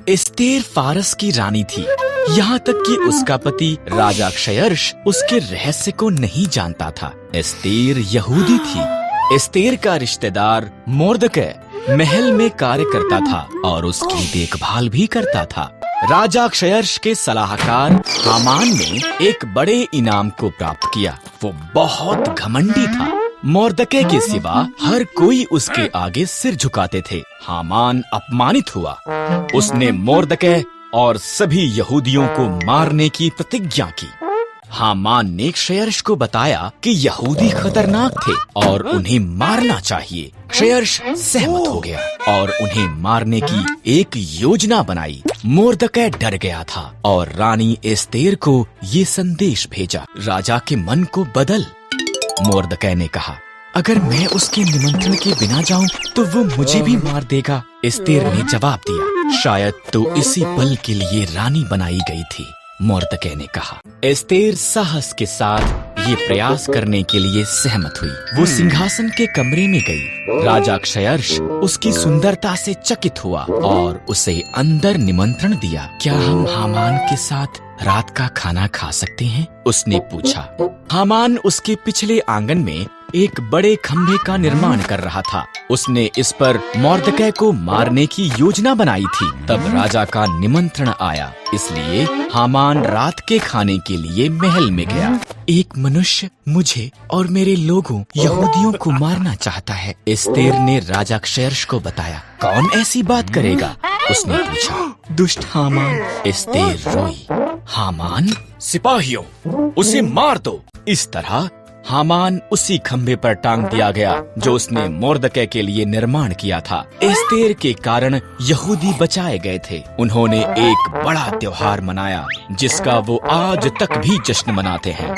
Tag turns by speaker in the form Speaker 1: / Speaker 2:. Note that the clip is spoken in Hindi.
Speaker 1: एस्तेर फारस की रानी थी, यहाँ तक कि उसका पति राजा क्षयर्ष उसके रहस्य को नहीं जानता था। एस्तेर यहूदी थी। एस्तेर का रिश्तेदार मोर्दकै महल में कार्य करता था और उसकी देखभाल भी करता था। राजा क्षयर्ष के सलाहकार हामान ने एक बड़े इनाम को प्राप्त किया। वो बहुत घमंडी था। मोर्दकै के सिवा हर कोई उसके आगे सिर झुकाते थे। हामान अपमानित हुआ। उसने मोर्दकै और सभी यहूदियों को मारने की प्रतिज्ञा की। हामान ने क्षयर्ष को बताया कि यहूदी खतरनाक थे और उन्हें मारना चाहिए। क्षयर्ष सहमत हो गया और उन्हें मारने की एक योजना बनाई। मोर्दकै डर गया था और रानी एस्तेर को ये संदेश भेजा, राजा के मन को बदल। मोर्दकै ने कहा, अगर मैं उसके निमंत्रण के बिना जाऊं तो वो मुझे भी मार देगा। एस्तेर ने जवाब दिया, शायद तो इसी पल के लिए रानी बनाई गई थी। मोर्दकै ने कहा। एस्तेर साहस के साथ ये प्रयास करने के लिए सहमत हुई। वो सिंहासन के कमरे में गई। राजा क्षयर्ष उसकी सुंदरता से चकित हुआ और उसे अंदर निमंत्रण दिया। क्या हम हामान के साथ रात का खाना खा सकते हैं? उसने पूछा। हामान उसके पिछले आंगन में एक बड़े खंभे का निर्माण कर रहा था। उसने इस पर मोर्दकै को मारने की योजना बनाई थी। तब राजा का निमंत्रण आया, इसलिए हामान रात के खाने के लिए महल में गया। एक मनुष्य मुझे और मेरे लोगों यहूदियों को मारना चाहता है, एस्तेर ने राजा क्षयर्ष को बताया। कौन ऐसी बात करेगा? उसने पूछा। दुष्ट हामान, एस्तेर रोई। हामान, सिपाहियों, उसे मार दो। इस तरह हामान उसी खंभे पर टांग दिया गया जो उसने मोर्दकै के लिए निर्माण किया था। एस्तेर के कारण यहूदी बचाए गए थे। उन्होंने एक बड़ा त्योहार मनाया जिसका वो आज तक भी जश्न मनाते हैं।